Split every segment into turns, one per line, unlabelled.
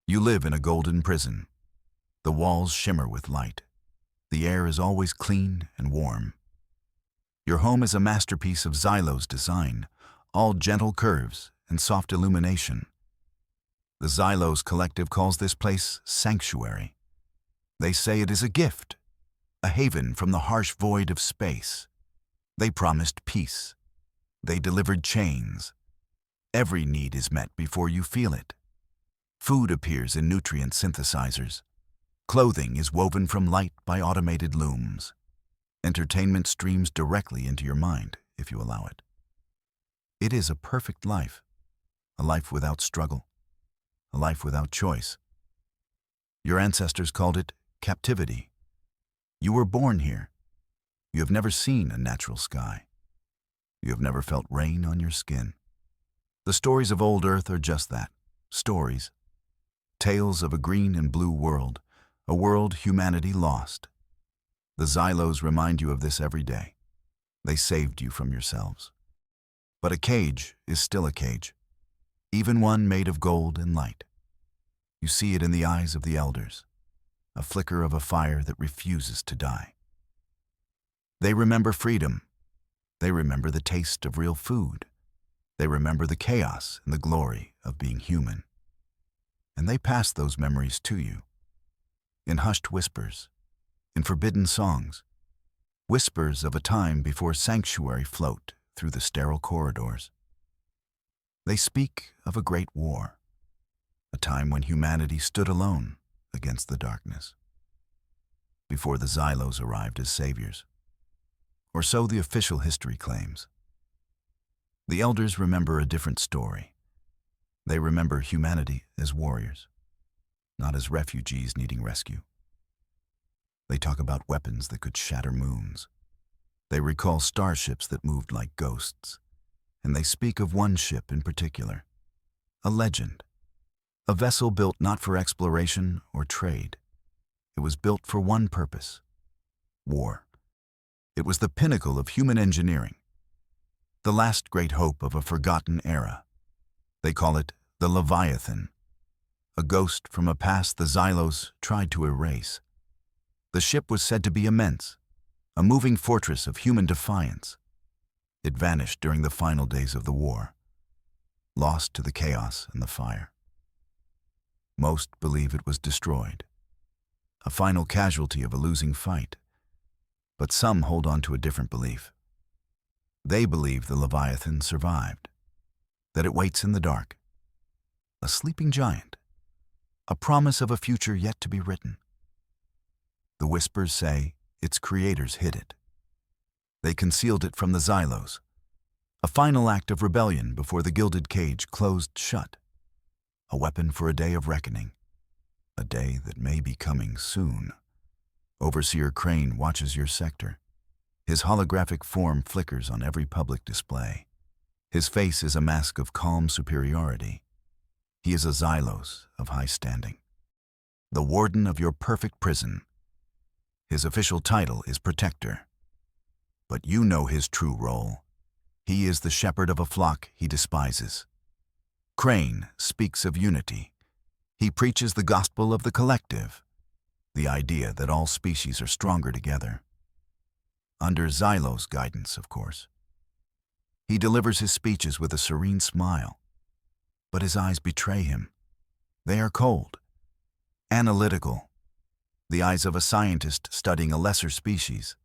You live in a golden prison. The walls shimmer with light. The air is always clean and warm. Your home is a masterpiece of Xylo's design, all gentle curves and soft illumination. The Xylos Collective calls this place sanctuary. They say it is a gift, a haven from the harsh void of space. They promised peace. They delivered chains. Every need is met before you feel it. Food appears in nutrient synthesizers. Clothing is woven from light by automated looms. Entertainment streams directly into your mind, if you allow it. It is a perfect life, a life without struggle, a life without choice. Your ancestors called it captivity. You were born here. You have never seen a natural sky. You have never felt rain on your skin. The stories of old Earth are just that, stories. Tales of a green and blue world, a world humanity lost. The Xylos remind you of this every day. They saved you from yourselves. But a cage is still a cage, even one made of gold and light. You see it in the eyes of the elders, a flicker of a fire that refuses to die. They remember freedom. They remember the taste of real food. They remember the chaos and the glory of being human. And they pass those memories to you, in hushed whispers, in forbidden songs, whispers of a time before sanctuary float through the sterile corridors. They speak of a great war, a time when humanity stood alone against the darkness, before the Xylos arrived as saviors. Or so the official history claims. The elders remember a different story. They remember humanity as warriors, not as refugees needing rescue. They talk about weapons that could shatter moons. They recall starships that moved like ghosts. And they speak of one ship in particular, a legend, a vessel built not for exploration or trade. It was built for one purpose: war. It was the pinnacle of human engineering, the last great hope of a forgotten era. They call it the Leviathan, a ghost from a past the Xylos tried to erase. The ship was said to be immense, a moving fortress of human defiance. It vanished during the final days of the war, lost to the chaos and the fire. Most believe it was destroyed, a final casualty of a losing fight. But some hold on to a different belief. They believe the Leviathan survived, that it waits in the dark, a sleeping giant, a promise of a future yet to be written. The whispers say its creators hid it. They concealed it from the Xylos, a final act of rebellion before the gilded cage closed shut, a weapon for a day of reckoning, a day that may be coming soon. Overseer Crane watches your sector. His holographic form flickers on every public display. His face is a mask of calm superiority. He is a Xylos of high standing, the warden of your perfect prison. His official title is Protector. But you know his true role. He is the shepherd of a flock he despises. Crane speaks of unity. He preaches the gospel of the collective, the idea that all species are stronger together. Under Xylo's guidance, of course. He delivers his speeches with a serene smile, but his eyes betray him. They are cold, analytical, the eyes of a scientist studying a lesser species.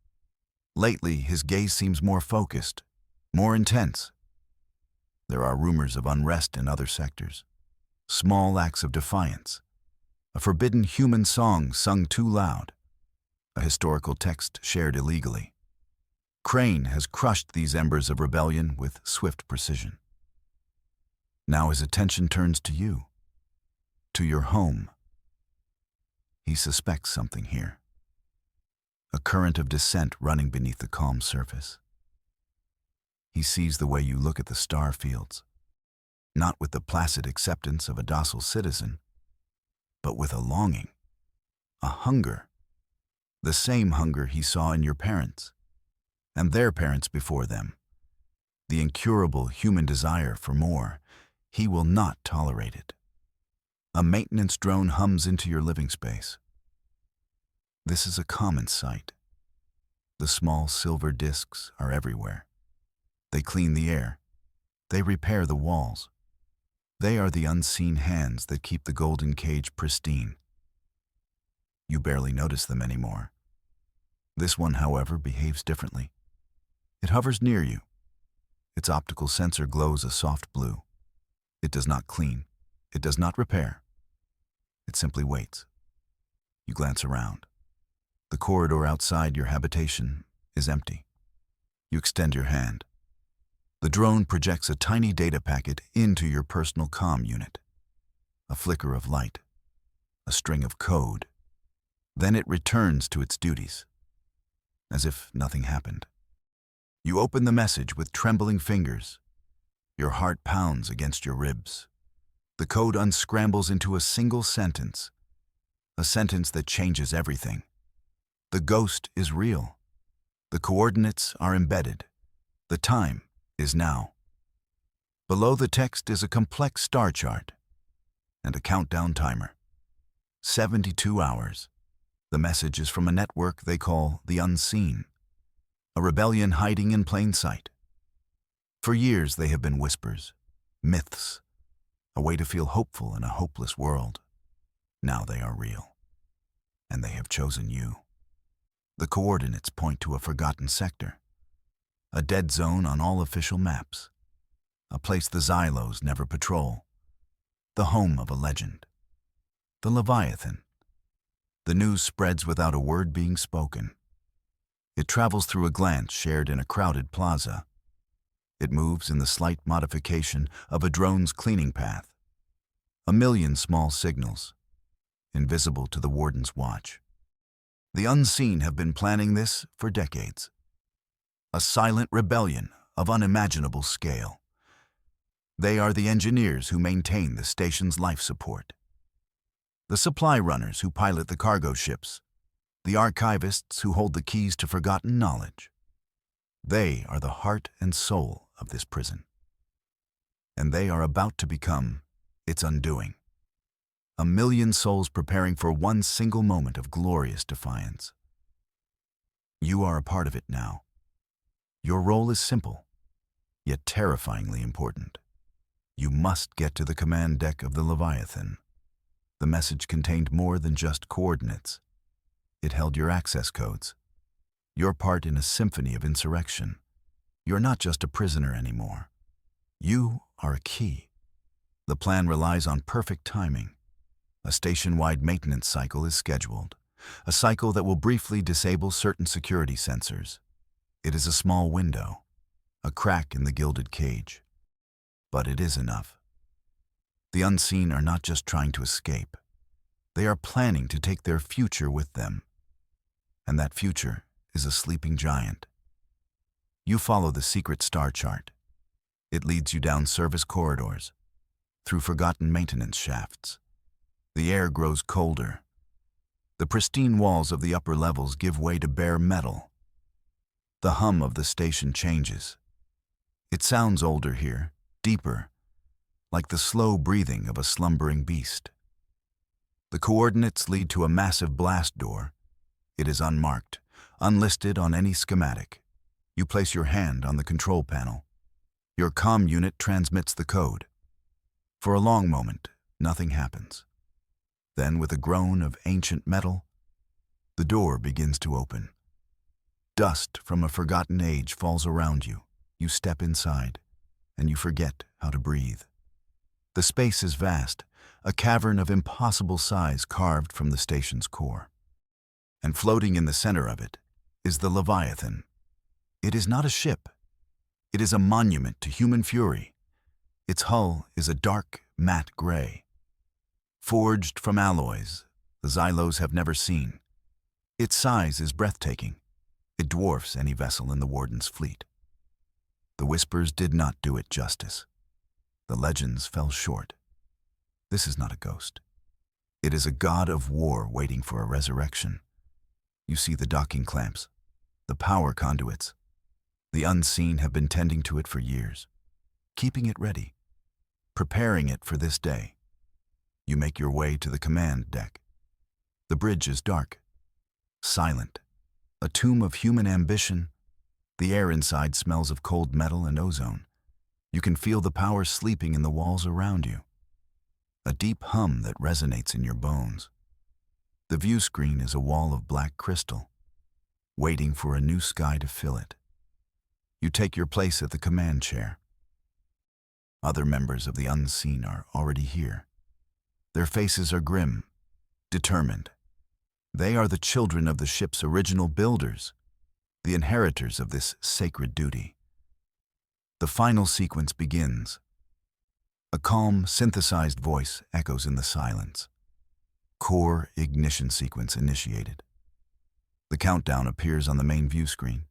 Lately, his gaze seems more focused, more intense. There are rumors of unrest in other sectors, small acts of defiance, a forbidden human song sung too loud, a historical text shared illegally. Crane has crushed these embers of rebellion with swift precision. Now his attention turns to you, to your home. He suspects something here, a current of dissent running beneath the calm surface. He sees the way you look at the star fields, not with the placid acceptance of a docile citizen, but with a longing, a hunger, the same hunger he saw in your parents and their parents before them, the incurable human desire for more. He will not tolerate it. A maintenance drone hums into your living space. This is a common sight. The small silver discs are everywhere. They clean the air. They repair the walls. They are the unseen hands that keep the golden cage pristine. You barely notice them anymore. This one, however, behaves differently. It hovers near you. Its optical sensor glows a soft blue. It does not clean. It does not repair. It simply waits. You glance around. The corridor outside your habitation is empty. You extend your hand. The drone projects a tiny data packet into your personal comm unit. A flicker of light. A string of code. Then it returns to its duties, as if nothing happened. You open the message with trembling fingers. Your heart pounds against your ribs. The code unscrambles into a single sentence, a sentence that changes everything. The ghost is real. The coordinates are embedded. The time is now. Below the text is a complex star chart and a countdown timer. 72 hours. The message is from a network they call the Unseen, a rebellion hiding in plain sight. For years they have been whispers, myths, a way to feel hopeful in a hopeless world. Now they are real, and they have chosen you. The coordinates point to a forgotten sector, a dead zone on all official maps, a place the Xylos never patrol, the home of a legend, the Leviathan. The news spreads without a word being spoken. It travels through a glance shared in a crowded plaza. It moves in the slight modification of a drone's cleaning path. A million small signals, invisible to the warden's watch. The Unseen have been planning this for decades. A silent rebellion of unimaginable scale. They are the engineers who maintain the station's life support. The supply runners who pilot the cargo ships. The archivists who hold the keys to forgotten knowledge. They are the heart and soul of this prison. And they are about to become its undoing. A million souls preparing for one single moment of glorious defiance. You are a part of it now. Your role is simple, yet terrifyingly important. You must get to the command deck of the Leviathan. The message contained more than just coordinates. It held your access codes, your part in a symphony of insurrection. You're not just a prisoner anymore. You are a key. The plan relies on perfect timing. A station-wide maintenance cycle is scheduled, a cycle that will briefly disable certain security sensors. It is a small window, a crack in the gilded cage. But it is enough. The Unseen are not just trying to escape. They are planning to take their future with them. And that future is a sleeping giant. You follow the secret star chart. It leads you down service corridors, through forgotten maintenance shafts. The air grows colder. The pristine walls of the upper levels give way to bare metal. The hum of the station changes. It sounds older here, deeper, like the slow breathing of a slumbering beast. The coordinates lead to a massive blast door. It is unmarked, unlisted on any schematic. You place your hand on the control panel. Your comm unit transmits the code. For a long moment, nothing happens. Then, with a groan of ancient metal, the door begins to open. Dust from a forgotten age falls around you. You step inside, and you forget how to breathe. The space is vast, a cavern of impossible size carved from the station's core. And floating in the center of it is the Leviathan. It is not a ship. It is a monument to human fury. Its hull is a dark, matte gray. Forged from alloys the Xylos have never seen. Its size is breathtaking. It dwarfs any vessel in the Warden's fleet. The whispers did not do it justice. The legends fell short. This is not a ghost. It is a god of war waiting for a resurrection. You see the docking clamps, the power conduits. The Unseen have been tending to it for years, keeping it ready, preparing it for this day. You make your way to the command deck. The bridge is dark, silent, a tomb of human ambition. The air inside smells of cold metal and ozone. You can feel the power sleeping in the walls around you, a deep hum that resonates in your bones. The view screen is a wall of black crystal, waiting for a new sky to fill it. You take your place at the command chair. Other members of the unseen are already here. Their faces are grim, determined. They are the children of the ship's original builders, the inheritors of this sacred duty. The final sequence begins. A calm, synthesized voice echoes in the silence. Core ignition sequence initiated. The countdown appears on the main view screen.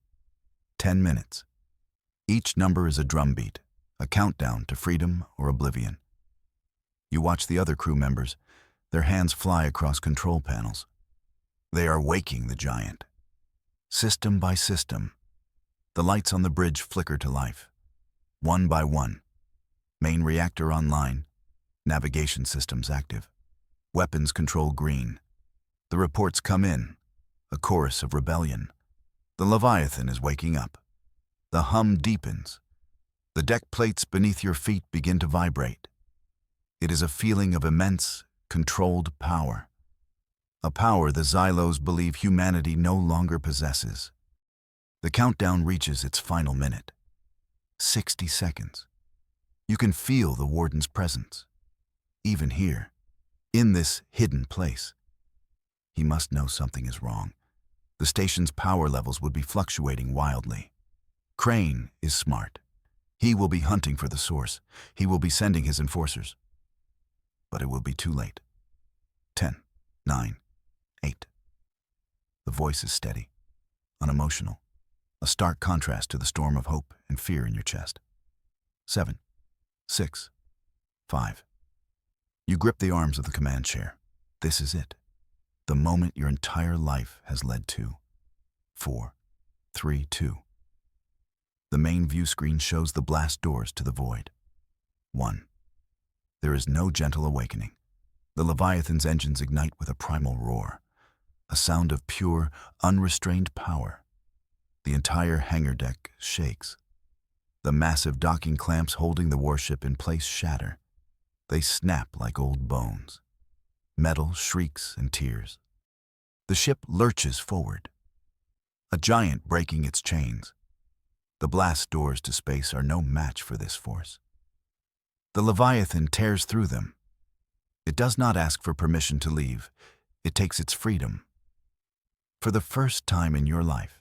10 minutes. Each number is a drumbeat, a countdown to freedom or oblivion. You watch the other crew members, their hands fly across control panels. They are waking the giant. System by system, the lights on the bridge flicker to life. One by one. Main reactor online, navigation systems active, weapons control green. The reports come in, a chorus of rebellion. The Leviathan is waking up. The hum deepens. The deck plates beneath your feet begin to vibrate. It is a feeling of immense, controlled power. A power the Xylos believe humanity no longer possesses. The countdown reaches its final minute. 60 seconds. You can feel the warden's presence. Even here, in this hidden place. He must know something is wrong. The station's power levels would be fluctuating wildly. Crane is smart. He will be hunting for the source. He will be sending his enforcers. But it will be too late. 10, 9, 8. The voice is steady, unemotional, a stark contrast to the storm of hope and fear in your chest. 7, 6, 5. You grip the arms of the command chair. This is it. The moment your entire life has led to. 4, 3, 2. The main view screen shows the blast doors to the void. 1. There is no gentle awakening. The Leviathan's engines ignite with a primal roar, a sound of pure, unrestrained power. The entire hangar deck shakes. The massive docking clamps holding the warship in place shatter. They snap like old bones. Metal shrieks and tears. The ship lurches forward, a giant breaking its chains. The blast doors to space are no match for this force. The Leviathan tears through them. It does not ask for permission to leave. It takes its freedom. For the first time in your life,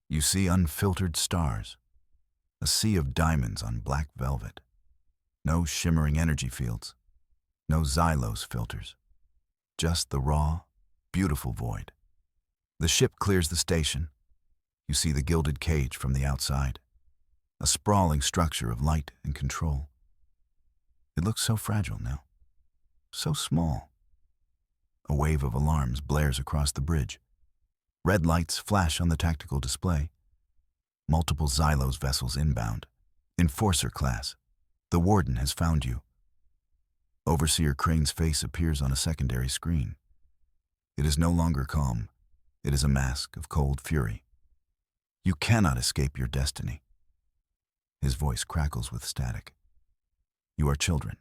you see unfiltered stars, a sea of diamonds on black velvet. No shimmering energy fields, no Xylos filters, just the raw, beautiful void. The ship clears the station. You see the gilded cage from the outside, a sprawling structure of light and control. It looks so fragile now, so small. A wave of alarms blares across the bridge. Red lights flash on the tactical display. Multiple Xylos vessels inbound. Enforcer class. The warden has found you. Overseer Crane's face appears on a secondary screen. It is no longer calm. It is a mask of cold fury. You cannot escape your destiny. His voice crackles with static. You are children,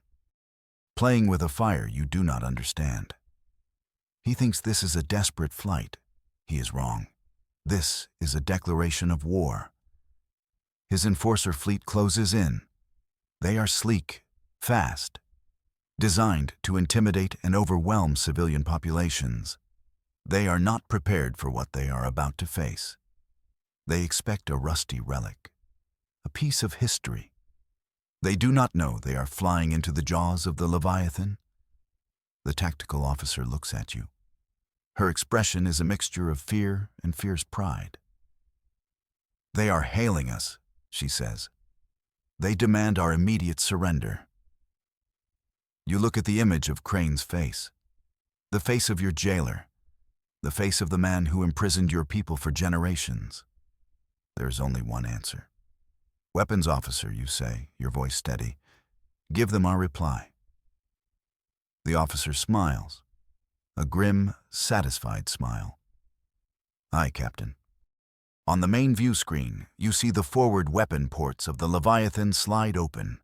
playing with a fire you do not understand. He thinks this is a desperate flight. He is wrong. This is a declaration of war. His enforcer fleet closes in. They are sleek, fast, designed to intimidate and overwhelm civilian populations. They are not prepared for what they are about to face. They expect a rusty relic, a piece of history. They do not know they are flying into the jaws of the Leviathan. The tactical officer looks at you. Her expression is a mixture of fear and fierce pride. They are hailing us, she says. They demand our immediate surrender. You look at the image of Crane's face, the face of your jailer, the face of the man who imprisoned your people for generations. There is only one answer. Weapons officer, you say, your voice steady. Give them our reply. The officer smiles, a grim, satisfied smile. "Aye, Captain." On the main view screen, you see the forward weapon ports of the Leviathan slide open.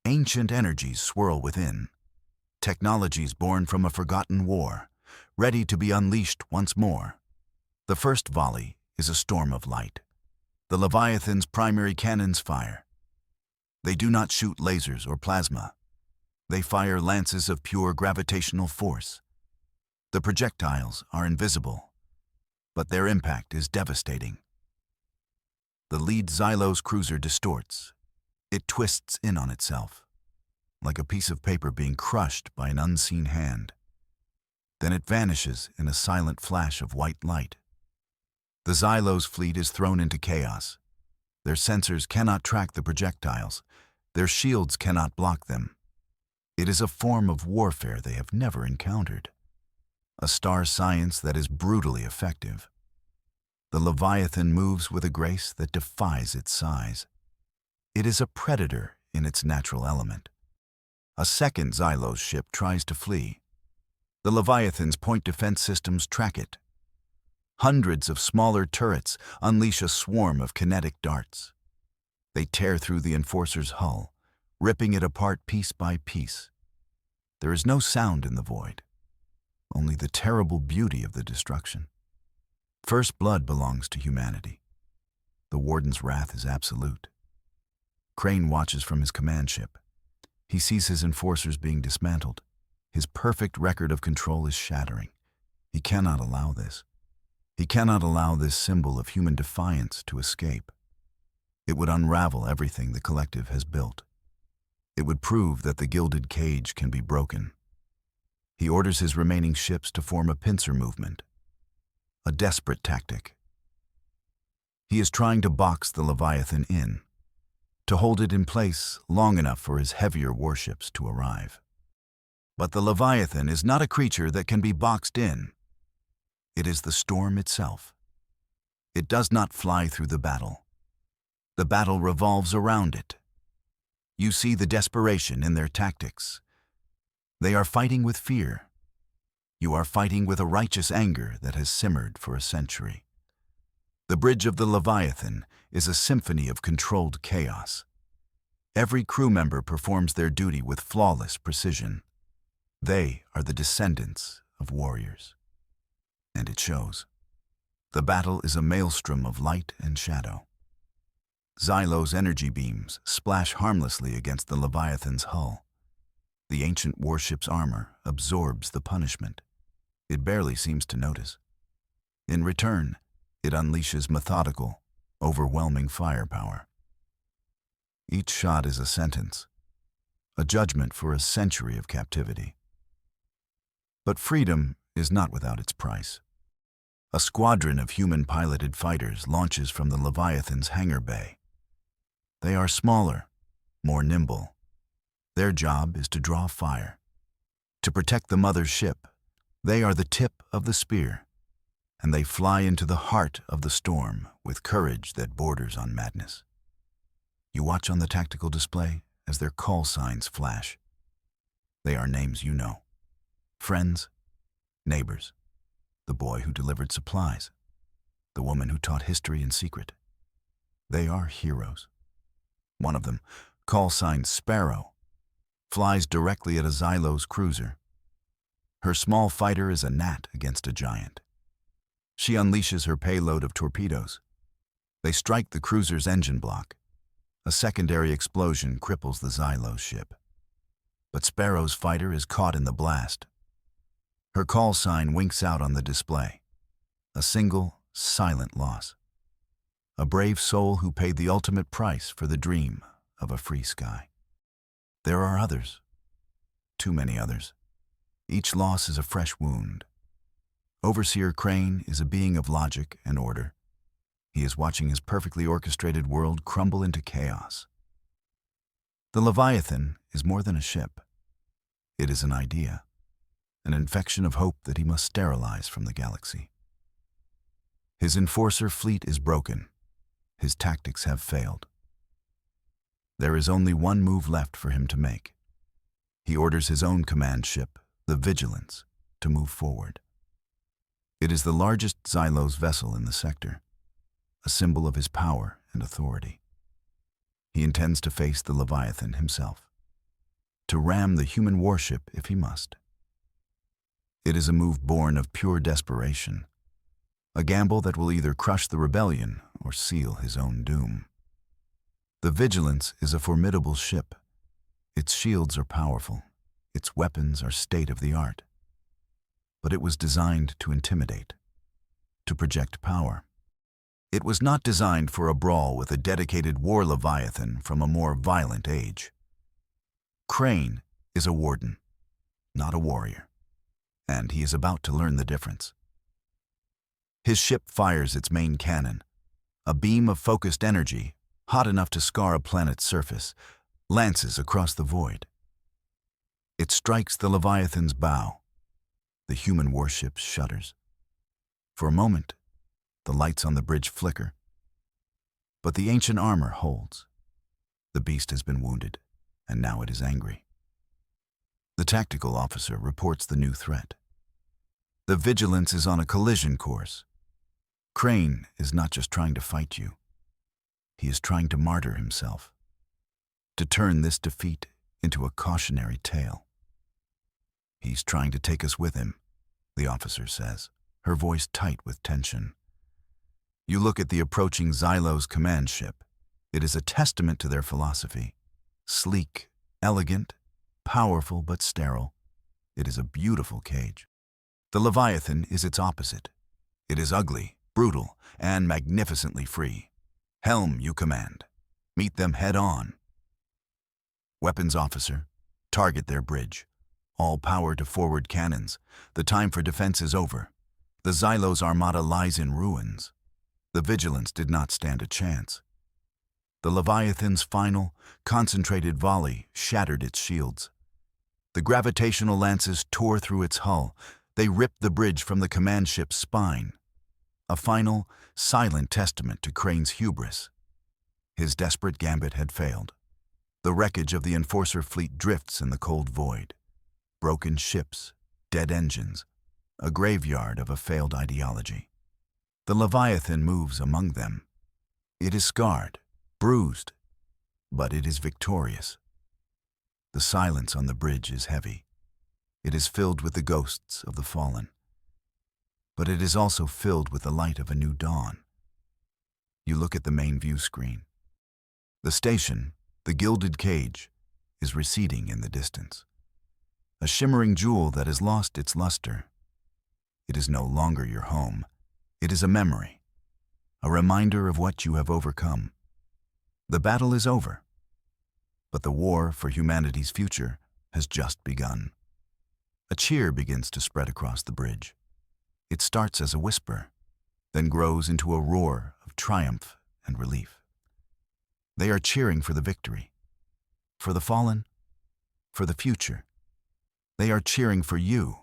Ancient energies swirl within. Technologies born from a forgotten war, ready to be unleashed once more. The first volley is a storm of light. The Leviathan's primary cannons fire. They do not shoot lasers or plasma. They fire lances of pure gravitational force. The projectiles are invisible, but their impact is devastating. The lead Xylos cruiser distorts. It twists in on itself, like a piece of paper being crushed by an unseen hand. Then it vanishes in a silent flash of white light. The Xylos fleet is thrown into chaos. Their sensors cannot track the projectiles. Their shields cannot block them. It is a form of warfare they have never encountered. A star science that is brutally effective. The Leviathan moves with a grace that defies its size. It is a predator in its natural element. A second Xylos ship tries to flee. The Leviathan's point defense systems track it. Hundreds of smaller turrets unleash a swarm of kinetic darts. They tear through the Enforcer's hull, ripping it apart piece by piece. There is no sound in the void, only the terrible beauty of the destruction. First blood belongs to humanity. The Warden's wrath is absolute. Crane watches from his command ship. He sees his Enforcers being dismantled. His perfect record of control is shattering. He cannot allow this. He cannot allow this symbol of human defiance to escape. It would unravel everything the Collective has built. It would prove that the gilded cage can be broken. He orders his remaining ships to form a pincer movement. A desperate tactic. He is trying to box the Leviathan in, to hold it in place long enough for his heavier warships to arrive. But the Leviathan is not a creature that can be boxed in. It is the storm itself. It does not fly through the battle. The battle revolves around it. You see the desperation in their tactics. They are fighting with fear. You are fighting with a righteous anger that has simmered for a century. The bridge of the Leviathan is a symphony of controlled chaos. Every crew member performs their duty with flawless precision. They are the descendants of warriors. And it shows. The battle is a maelstrom of light and shadow. Xylos energy beams splash harmlessly against the Leviathan's hull. The ancient warship's armor absorbs the punishment. It barely seems to notice. In return, it unleashes methodical, overwhelming firepower. Each shot is a sentence, a judgment for a century of captivity. But freedom is not without its price. A squadron of human-piloted fighters launches from the Leviathan's hangar bay. They are smaller, more nimble. Their job is to draw fire. To protect the mother ship, they are the tip of the spear, and they fly into the heart of the storm with courage that borders on madness. You watch on the tactical display as their call signs flash. They are names you know. Friends, neighbors, the boy who delivered supplies, the woman who taught history in secret. They are heroes. One of them, call sign Sparrow, flies directly at a Xylos cruiser. Her small fighter is a gnat against a giant. She unleashes her payload of torpedoes. They strike the cruiser's engine block. A secondary explosion cripples the Xylos ship. But Sparrow's fighter is caught in the blast. Her call sign winks out on the display. A single, silent loss. A brave soul who paid the ultimate price for the dream of a free sky. There are others. Too many others. Each loss is a fresh wound. Overseer Crane is a being of logic and order. He is watching his perfectly orchestrated world crumble into chaos. The Leviathan is more than a ship. It is an idea, an infection of hope that he must sterilize from the galaxy. His Enforcer fleet is broken. His tactics have failed. There is only one move left for him to make. He orders his own command ship, the vigilance to move forward. It is the largest Xylos vessel in the sector, a symbol of his power and authority. He intends to face the Leviathan himself, to ram the human warship if he must. It is a move born of pure desperation, a gamble that will either crush the rebellion or seal his own doom. The Vigilance is a formidable ship. Its shields are powerful, its weapons are state-of-the-art. But it was designed to intimidate, to project power. It was not designed for a brawl with a dedicated war Leviathan from a more violent age. Crane is a warden, not a warrior, and he is about to learn the difference. His ship fires its main cannon, a beam of focused energy, hot enough to scar a planet's surface, lances across the void. It strikes the Leviathan's bow. The human warship shudders. For a moment, the lights on the bridge flicker. But the ancient armor holds. The beast has been wounded, and now it is angry. The tactical officer reports the new threat. The Vigilance is on a collision course. Crane is not just trying to fight you. He is trying to martyr himself, to turn this defeat into a cautionary tale. He's trying to take us with him, the officer says, her voice tight with tension. You look at the approaching Xylos command ship. It is a testament to their philosophy. Sleek, elegant, powerful but sterile. It is a beautiful cage. The Leviathan is its opposite. It is ugly, brutal, and magnificently free. Helm, you command. Meet them head on. Weapons officer, target their bridge. All power to forward cannons. The time for defense is over. The Xylos armada lies in ruins. The Vigilance did not stand a chance. The Leviathan's final, concentrated volley shattered its shields. The gravitational lances tore through its hull. They ripped the bridge from the command ship's spine. A final, silent testament to Crane's hubris. His desperate gambit had failed. The wreckage of the Enforcer fleet drifts in the cold void. Broken ships, dead engines, a graveyard of a failed ideology. The Leviathan moves among them. It is scarred, bruised, but it is victorious. The silence on the bridge is heavy. It is filled with the ghosts of the fallen. But it is also filled with the light of a new dawn. You look at the main view screen. The station, the gilded cage, is receding in the distance. A shimmering jewel that has lost its luster. It is no longer your home. It is a memory, a reminder of what you have overcome. The battle is over, but the war for humanity's future has just begun. A cheer begins to spread across the bridge. It starts as a whisper, then grows into a roar of triumph and relief. They are cheering for the victory, for the fallen, for the future. They are cheering for you,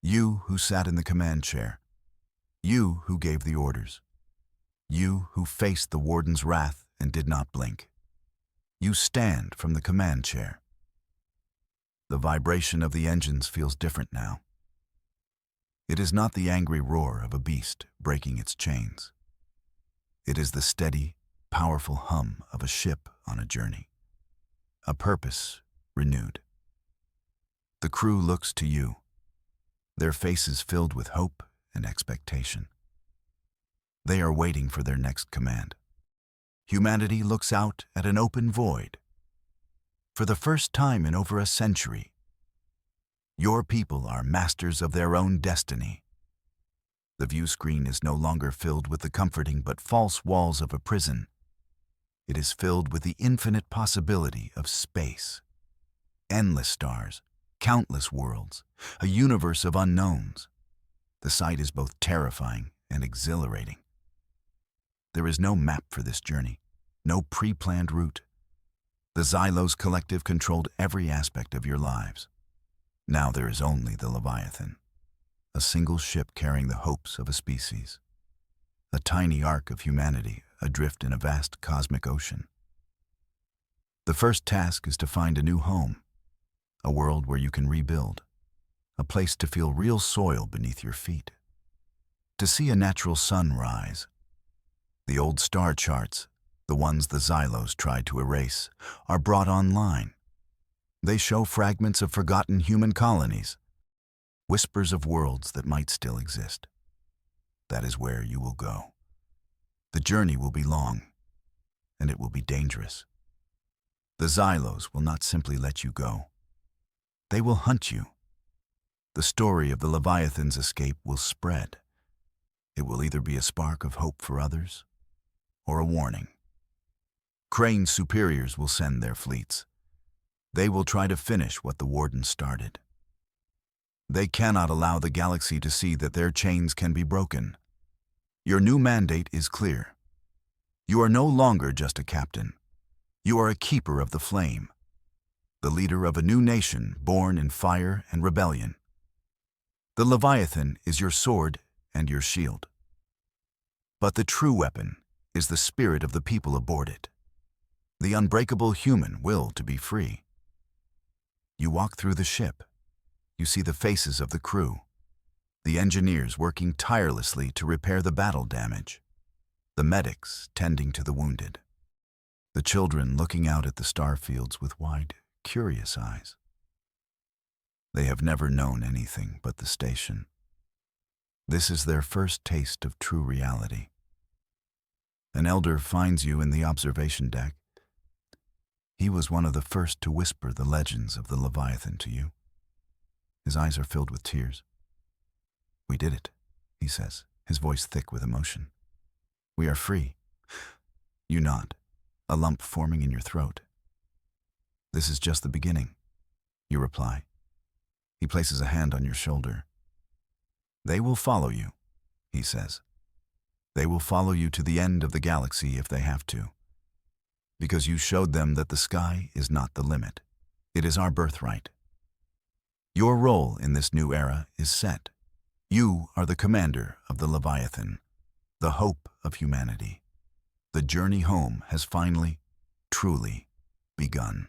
you who sat in the command chair, you who gave the orders, you who faced the warden's wrath and did not blink. You stand from the command chair. The vibration of the engines feels different now. It is not the angry roar of a beast breaking its chains. It is the steady, powerful hum of a ship on a journey, a purpose renewed. The crew looks to you, their faces filled with hope and expectation. They are waiting for their next command. Humanity looks out at an open void. For the first time in over a century, your people are masters of their own destiny. The view screen is no longer filled with the comforting but false walls of a prison. It is filled with the infinite possibility of space. Endless stars, countless worlds, a universe of unknowns. The sight is both terrifying and exhilarating. There is no map for this journey, no pre-planned route. The Xylos Collective controlled every aspect of your lives. Now there is only the Leviathan, a single ship carrying the hopes of a species, a tiny ark of humanity adrift in a vast cosmic ocean. The first task is to find a new home, a world where you can rebuild, a place to feel real soil beneath your feet, to see a natural sun rise. The old star charts, the ones the Xylos tried to erase, are brought online. They show fragments of forgotten human colonies, whispers of worlds that might still exist. That is where you will go. The journey will be long, and it will be dangerous. The Xylos will not simply let you go. They will hunt you. The story of the Leviathan's escape will spread. It will either be a spark of hope for others, or a warning. Crane's superiors will send their fleets. They will try to finish what the Warden started. They cannot allow the galaxy to see that their chains can be broken. Your new mandate is clear. You are no longer just a captain. You are a keeper of the flame, the leader of a new nation born in fire and rebellion. The Leviathan is your sword and your shield. But the true weapon is the spirit of the people aboard it, the unbreakable human will to be free. You walk through the ship. You see the faces of the crew, the engineers working tirelessly to repair the battle damage, the medics tending to the wounded, the children looking out at the star fields with wide, curious eyes. They have never known anything but the station. This is their first taste of true reality. An elder finds you in the observation deck. He was one of the first to whisper the legends of the Leviathan to you. His eyes are filled with tears. "We did it," he says, his voice thick with emotion. "We are free." You nod, a lump forming in your throat. "This is just the beginning," you reply. He places a hand on your shoulder. "They will follow you," he says. "They will follow you to the end of the galaxy if they have to, because you showed them that the sky is not the limit. It is our birthright. Your role in this new era is set. You are the commander of the Leviathan, the hope of humanity. The journey home has finally, truly begun."